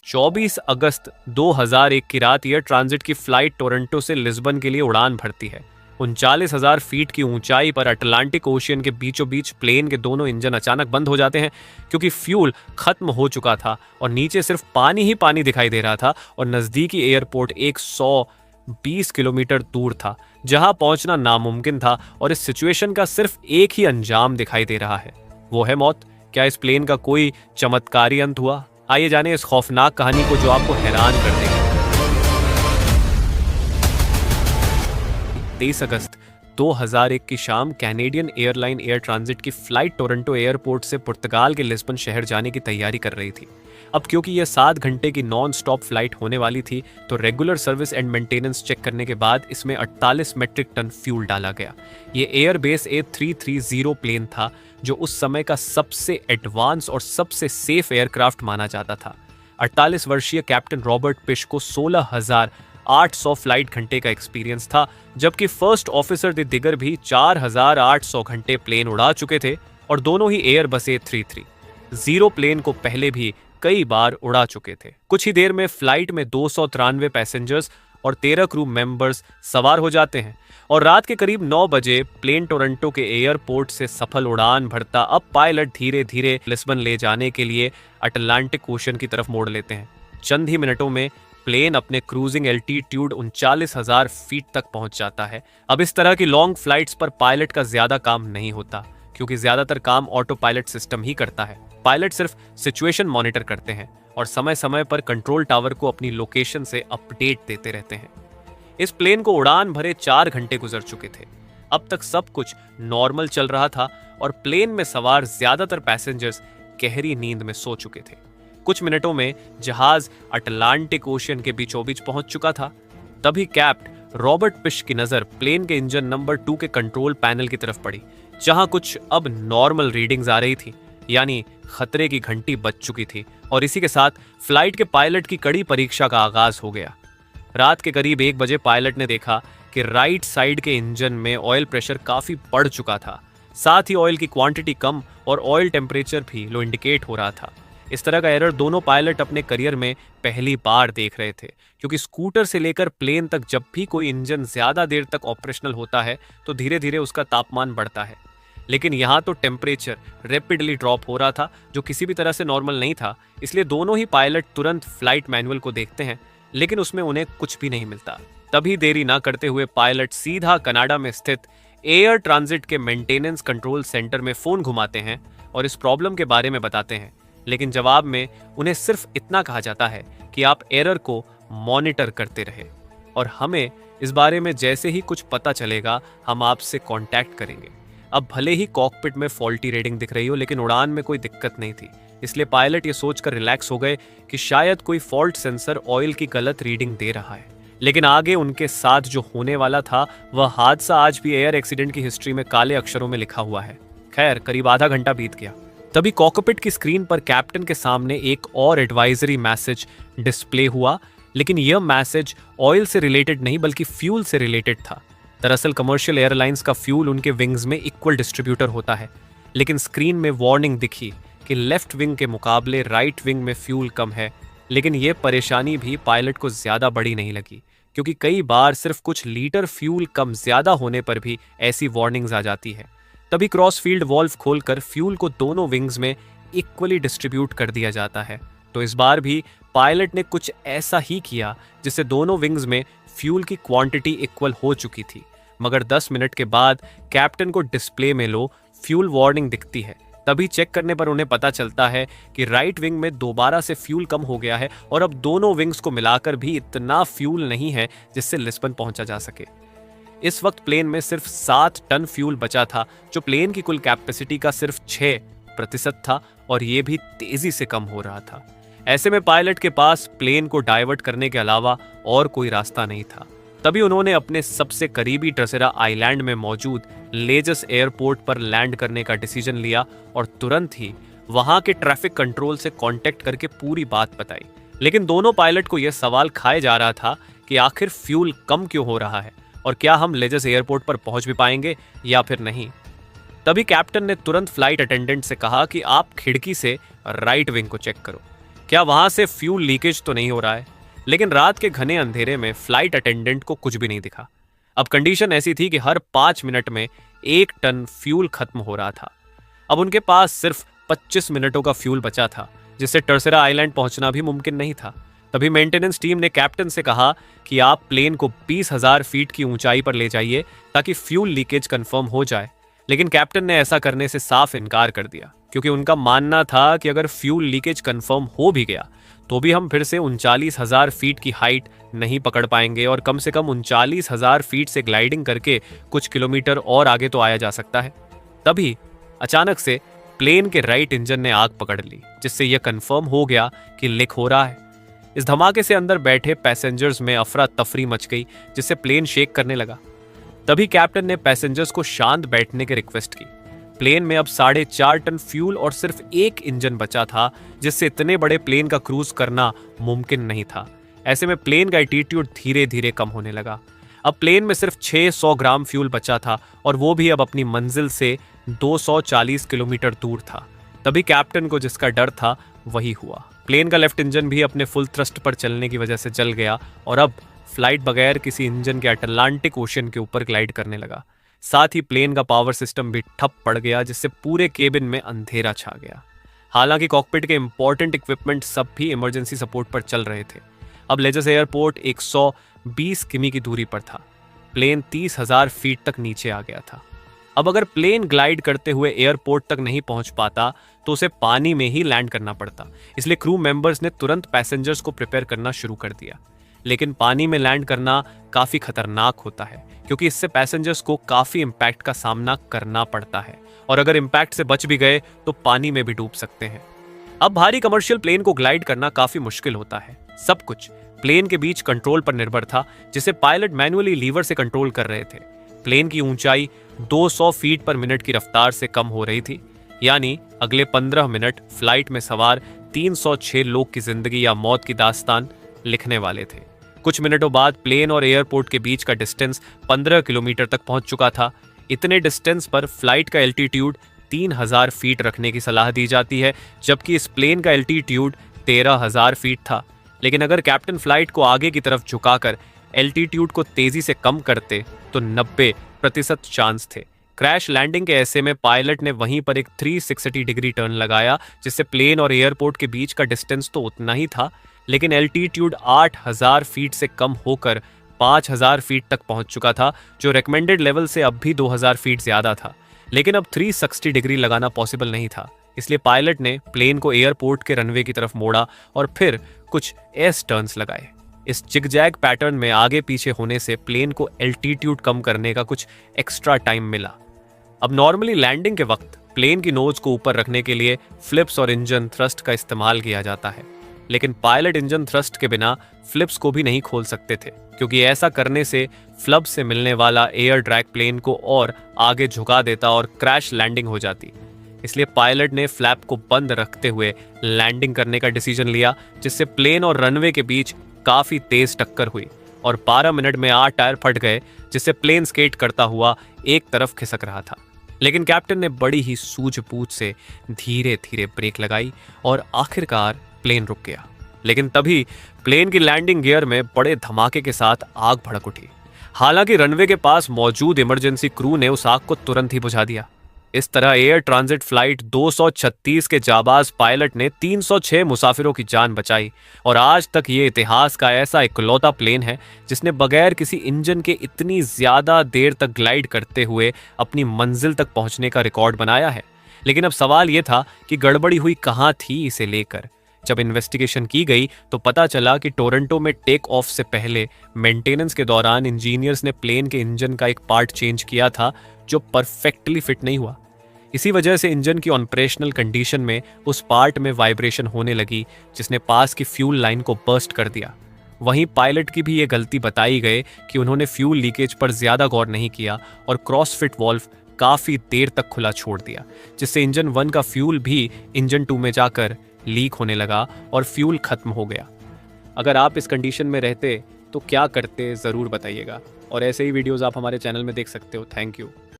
24 अगस्त 2001 की रात air transit की फ्लाइट टोरंटो से लिस्बन के लिए उड़ान भरती है। 39,000 फीट की ऊंचाई पर अटलांटिक ओशियन के बीचों बीच प्लेन के दोनों इंजन अचानक बंद हो जाते हैं क्योंकि फ्यूल खत्म हो चुका था और नीचे सिर्फ पानी ही पानी दिखाई दे रहा था और नजदीकी एयरपोर्ट 120 किलोमीटर दूर था जहां पहुंचना नामुमकिन था। और इस सिचुएशन का सिर्फ एक ही अंजाम दिखाई दे रहा है, वो है मौत। क्या इस प्लेन का कोई चमत्कारी अंत हुआ? आइए जाने इस खौफनाक कहानी को जो आपको हैरान कर देगी। 23 अगस्त 2001 की शाम कैनेडियन एयरलाइन एयर ट्रांजिट की फ्लाइट टोरंटो एयरपोर्ट से पुर्तगाल के लिस्बन शहर जाने की तैयारी कर रही थी। अब क्योंकि यह 7 घंटे की नॉन स्टॉप फ्लाइट होने वाली थी तो regular service and maintenance check करने के बाद इसमें 48 मेट्रिक टन फ्यूल डाला गया। ये एयरबेस A330 प्लेन था जो उस समय का सबसे एडवांस और सबसे सेफ एयरक्राफ्ट माना जाता था। 48 वर्षीय कैप्टन रॉबर्ट पिश को 16,800 फ्लाइट घंटे का एक्सपीरियंस था, जबकि फर्स्ट ऑफिसर द दिगर भी 4,800 घंटे प्लेन उड़ा चुके थे और दोनों ही एयरबस A330 प्लेन को पहले भी कई बार उड़ा चुके थे। कुछ ही देर में फ्लाइट में 293 पैसेंजर्स और 13 क्रू मेंबर्स सवार हो जाते हैं और रात के करीब 9 बजे प्लेन टोरंटो के एयरपोर्ट से सफल उड़ान भरता अब पायलट धीरे धीरे लिस्बन ले जाने के लिए अटलांटिक ओशन की तरफ मोड़ लेते हैं। चंद ही मिनटों में प्लेन अपने क्रूजिंग एल्टीट्यूड 39,000 फीट तक पहुंच जाता है। अब इस तरह की लॉन्ग फ्लाइट्स पर पायलट का ज्यादा काम नहीं होता क्योंकि ज्यादातर काम ऑटो पायलट सिस्टम ही करता है। पायलट सिर्फ सिचुएशन मॉनिटर करते हैं और समय समय पर कंट्रोल टावर को अपनी लोकेशन से अपडेट देते रहते हैं। इस प्लेन को उड़ान भरे 4 घंटे गुजर चुके थे। अब तक सब कुछ नॉर्मल चल रहा था और प्लेन में सवार ज्यादातर पैसेंजर्स गहरी नींद में सो चुके थे। कुछ मिनटों में जहाज अटलांटिक ओशियन के बीचों बीच पहुंच चुका था। तभी कैप्टन रॉबर्ट पिश की नजर प्लेन के इंजन नंबर 2 के कंट्रोल पैनल की तरफ पड़ी, जहां कुछ अब नॉर्मल रीडिंग्स आ रही थी, यानी खतरे की घंटी बज चुकी थी। और इसी के साथ फ्लाइट के पायलट की कड़ी परीक्षा का आगाज हो गया। रात के करीब 1 बजे पायलट ने देखा कि राइट साइड के इंजन में ऑयल प्रेशर काफी बढ़ चुका था, साथ ही ऑयल की क्वांटिटी कम और ऑयल टेम्परेचर भी लो इंडिकेट हो रहा था। इस तरह का एरर दोनों पायलट अपने करियर में पहली बार देख रहे थे, क्योंकि स्कूटर से लेकर प्लेन तक जब भी कोई इंजन ज्यादा देर तक ऑपरेशनल होता है तो धीरे धीरे उसका तापमान बढ़ता है, लेकिन यहाँ तो टेम्परेचर रैपिडली ड्रॉप हो रहा था जो किसी भी तरह से नॉर्मल नहीं था। इसलिए दोनों ही पायलट तुरंत फ्लाइट मैनुअल को देखते हैं, लेकिन उसमें उन्हें कुछ भी नहीं मिलता। तभी देरी ना करते हुए पायलट सीधा कनाडा में स्थित एयर ट्रांजिट के मेंटेनेंस कंट्रोल सेंटर में फोन घुमाते हैं और इस प्रॉब्लम के बारे में बताते हैं, लेकिन जवाब में उन्हें सिर्फ इतना कहा जाता है कि आप एरर को मॉनिटर करते रहे और हमें इस बारे में जैसे ही कुछ पता चलेगा हम आपसे कांटेक्ट करेंगे। अब भले ही कॉकपिट में फॉल्टी रीडिंग दिख रही हो, लेकिन उड़ान में कोई दिक्कत नहीं थी, इसलिए पायलट ये सोचकर रिलैक्स हो गए कि शायद कोई फॉल्ट सेंसर ऑयल की गलत रीडिंग दे रहा है। लेकिन आगे उनके साथ जो होने वाला था वह हादसा आज भी एयर एक्सीडेंट की हिस्ट्री में काले अक्षरों में लिखा हुआ है। खैर, करीब आधा घंटा बीत गया। तभी कॉकपिट की स्क्रीन पर कैप्टन के सामने एक और एडवाइजरी मैसेज डिस्प्ले हुआ, लेकिन यह मैसेज ऑयल से रिलेटेड नहीं बल्कि फ्यूल से रिलेटेड था। दरअसल कमर्शियल एयरलाइंस का फ्यूल उनके विंग्स में इक्वल डिस्ट्रीब्यूटर होता है, लेकिन स्क्रीन में वार्निंग दिखी कि लेफ्ट विंग के मुकाबले राइट विंग में फ्यूल कम है। लेकिन यह परेशानी भी पायलट को ज्यादा बड़ी नहीं लगी, क्योंकि कई बार सिर्फ कुछ लीटर फ्यूल कम ज्यादा होने पर भी ऐसी वार्निंग्स आ जाती है। तभी क्रॉस फील्ड वॉल्व खोलकर फ्यूल को दोनों विंग्स में इक्वली डिस्ट्रीब्यूट कर दिया जाता है। तो इस बार भी पायलट ने कुछ ऐसा ही किया जिससे दोनों विंग्स में फ्यूल की क्वांटिटी इक्वल हो चुकी थी। मगर 10 मिनट के बाद कैप्टन को डिस्प्ले में लो फ्यूल वार्निंग दिखती है। तभी चेक करने पर उन्हें पता चलता है कि राइट विंग में दोबारा से फ्यूल कम हो गया है और अब दोनों विंग्स को मिलाकर भी इतना फ्यूल नहीं है जिससे लिस्बन पहुंचा जा सके। इस वक्त प्लेन में सिर्फ 7 टन फ्यूल बचा था, जो प्लेन की कुल कैपेसिटी का सिर्फ 6% था और ये भी तेजी से कम हो रहा था। ऐसे में पायलट के पास प्लेन को डाइवर्ट करने के अलावा और कोई रास्ता नहीं था। तभी उन्होंने अपने सबसे करीबी ट्रसेरा आइलैंड में मौजूद लेजस एयरपोर्ट पर लैंड करने का डिसीजन लिया और तुरंत ही वहां के ट्रैफिक कंट्रोल से कांटेक्ट करके पूरी बात बताई। लेकिन दोनों पायलट को यह सवाल खाए जा रहा था कि आखिर फ्यूल कम क्यों हो रहा है और क्या हम लेजस एयरपोर्ट पर पहुंच भी पाएंगे या फिर नहीं। तभी कैप्टन ने तुरंत फ्लाइट अटेंडेंट से कहा कि आप खिड़की से राइट विंग को चेक करो। क्या वहां से फ्यूल लीकेज तो नहीं हो रहा है? लेकिन रात के घने अंधेरे में फ्लाइट अटेंडेंट को कुछ भी नहीं दिखा। अब कंडीशन ऐसी थी कि हर 5 मिनट में 1 टन फ्यूल खत्म हो रहा था। अब उनके पास सिर्फ 25 मिनटों का फ्यूल बचा था, जिससे टर्सेरा आइलैंड पहुंचना भी मुमकिन नहीं था। तभी मेंटेनेंस टीम ने कैप्टन से कहा कि आप प्लेन को 20,000 फीट की ऊंचाई पर ले जाइए ताकि फ्यूल लीकेज कंफर्म हो जाए। लेकिन कैप्टन ने ऐसा करने से साफ इनकार कर दिया, क्योंकि उनका मानना था कि अगर फ्यूल लीकेज कंफर्म हो भी गया तो भी हम फिर से 39,000 फीट की हाइट नहीं पकड़ पाएंगे और कम से कम 39,000 फीट से ग्लाइडिंग करके कुछ किलोमीटर और आगे तो आया जा सकता है। तभी अचानक से प्लेन के राइट इंजन ने आग पकड़ ली, जिससे यह कंफर्म हो गया कि लीक हो रहा है। इस धमाके से अंदर बैठे पैसेंजर्स में अफरा तफरी मच गई, जिससे प्लेन शेक करने लगा। तभी कैप्टन ने पैसेंजर्स को शांत बैठने की रिक्वेस्ट की। प्लेन में अब 4.5 टन फ्यूल और सिर्फ एक इंजन बचा था, जिससे इतने बड़े प्लेन का क्रूज करना मुमकिन नहीं था। ऐसे में प्लेन का एल्टीट्यूड धीरे धीरे कम होने लगा। अब प्लेन में सिर्फ 600 ग्राम फ्यूल बचा था और वो भी अब अपनी मंजिल से 240 किलोमीटर दूर था। तभी कैप्टन को जिसका डर था वही हुआ। प्लेन का लेफ्ट इंजन भी अपने फुल थ्रस्ट पर चलने की वजह से जल गया और अब फ्लाइट बगैर किसी इंजन के अटलांटिक ओशन के ऊपर ग्लाइड करने लगा। साथ ही प्लेन का पावर सिस्टम भी ठप पड़ गया, जिससे पूरे केबिन में अंधेरा छा गया। हालांकि कॉकपिट के इंपॉर्टेंट इक्विपमेंट सब भी इमरजेंसी सपोर्ट पर चल रहे थे। अब लेजस एयरपोर्ट 120 किमी की दूरी पर था। प्लेन 30,000 फीट तक नीचे आ गया था। अब अगर प्लेन ग्लाइड करते हुए एयरपोर्ट तक नहीं पहुंच पाता तो उसे पानी में ही लैंड करना पड़ता। इसलिए क्रू मेंबर्स ने तुरंत पैसेंजर्स को प्रिपेयर करना शुरू कर दिया। लेकिन पानी में लैंड करना काफी खतरनाक होता है, क्योंकि इससे पैसेंजर्स को काफी इंपैक्ट का सामना करना पड़ता है और अगर इंपैक्ट से बच भी गए तो पानी में भी डूब सकते हैं। अब भारी कमर्शियल प्लेन को ग्लाइड करना काफी मुश्किल होता है। सब कुछ प्लेन के बीच कंट्रोल पर निर्भर था, जिसे पायलट मैन्युअली लीवर से कंट्रोल कर रहे थे। प्लेन की ऊंचाई 200 फीट पर मिनट की रफ्तार से कम हो रही थी, यानी अगले 15 मिनट फ्लाइट में सवार 306 लोग की जिंदगी या मौत की दास्तान लिखने वाले थे। कुछ मिनटों बाद प्लेन और एयरपोर्ट के बीच का डिस्टेंस 15 किलोमीटर तक पहुंच चुका था। इतने डिस्टेंस पर फ्लाइट का एल्टीट्यूड 3,000 फीट रखने की सलाह दी जाती है, जबकि इस प्लेन का एल्टीट्यूड 13,000 फीट था। लेकिन अगर कैप्टन फ्लाइट को आगे की तरफ झुकाकर एल्टीट्यूड को तेजी से कम करते तो 90% चांस थे। क्रैश लैंडिंग के ऐसे में पायलट ने वहीं पर एक 360 डिग्री टर्न लगाया, जिससे प्लेन और एयरपोर्ट के बीच का डिस्टेंस तो उतना ही था, लेकिन एल्टीट्यूड 8,000 फीट से कम होकर 5,000 फीट तक पहुंच चुका था, जो रिकमेंडेड लेवल से अब भी 2,000 फीट ज्यादा था। लेकिन अब 360 डिग्री लगाना पॉसिबल नहीं था, इसलिए पायलट ने प्लेन को एयरपोर्ट के रनवे की तरफ मोड़ा और फिर कुछ एस टर्न्स लगाए। इस जिगजैग पैटर्न में आगे पीछे होने से प्लेन को एल्टीट्यूड कम करने का कुछ एक्स्ट्रा टाइम मिला। अब नॉर्मली लैंडिंग के वक्त प्लेन की नोज को ऊपर रखने के लिए फ्लिप्स और इंजन थ्रस्ट का इस्तेमाल किया जाता है, लेकिन पायलट इंजन थ्रस्ट के बिना फ्लिप्स को भी नहीं खोल सकते थे, क्योंकि ऐसा करने से फ्लब से मिलने वाला एयर ड्रैग प्लेन को और आगे झुका देता और क्रैश लैंडिंग हो जाती। इसलिए पायलट ने फ्लैप को बंद रखते हुए लैंडिंग करने का डिसीजन लिया, जिससे प्लेन और रनवे के बीच काफी तेज टक्कर हुई और 12 मिनट में 8 टायर फट गए, जिससे प्लेन स्केट करता हुआ एक तरफ खिसक रहा था। लेकिन कैप्टन ने बड़ी ही सूझबूझ से धीरे धीरे ब्रेक लगाई और आखिरकार प्लेन रुक गया। लेकिन तभी प्लेन की लैंडिंग गियर में बड़े धमाके के साथ आग भड़क उठी। हालांकि रनवे के पास मौजूद इमरजेंसी क्रू ने उस आग को तुरंत ही बुझा दिया। इस तरह एयर ट्रांजिट फ्लाइट 236 के जाबाज पायलट ने 306 मुसाफिरों की जान बचाई और आज तक ये इतिहास का ऐसा इकलौता प्लेन है जिसने बगैर किसी इंजन के इतनी ज्यादा देर तक ग्लाइड करते हुए अपनी मंजिल तक पहुंचने का रिकॉर्ड बनाया है। लेकिन अब सवाल ये था कि गड़बड़ी हुई कहाँ थी इसे लेकर। जब इन्वेस्टिगेशन की गई तो पता चला कि टोरंटो में टेक ऑफ से पहले मेंटेनेंस के दौरान इंजीनियर्स ने प्लेन के इंजन का एक पार्ट चेंज किया था जो परफेक्टली फिट नहीं हुआ। इसी वजह से इंजन की ऑपरेशनल कंडीशन में उस पार्ट में वाइब्रेशन होने लगी, जिसने पास की फ्यूल लाइन को बर्स्ट कर दिया। वहीं पायलट की भी ये गलती बताई गई कि उन्होंने फ्यूल लीकेज पर ज्यादा गौर नहीं किया और क्रॉसफिट वॉल्व काफी देर तक खुला छोड़ दिया, जिससे इंजन 1 का फ्यूल भी इंजन 2 में जाकर लीक होने लगा और फ्यूल खत्म हो गया। अगर आप इस कंडीशन में रहते तो क्या करते ज़रूर बताइएगा और ऐसे ही वीडियोस आप हमारे चैनल में देख सकते हो। Thank you.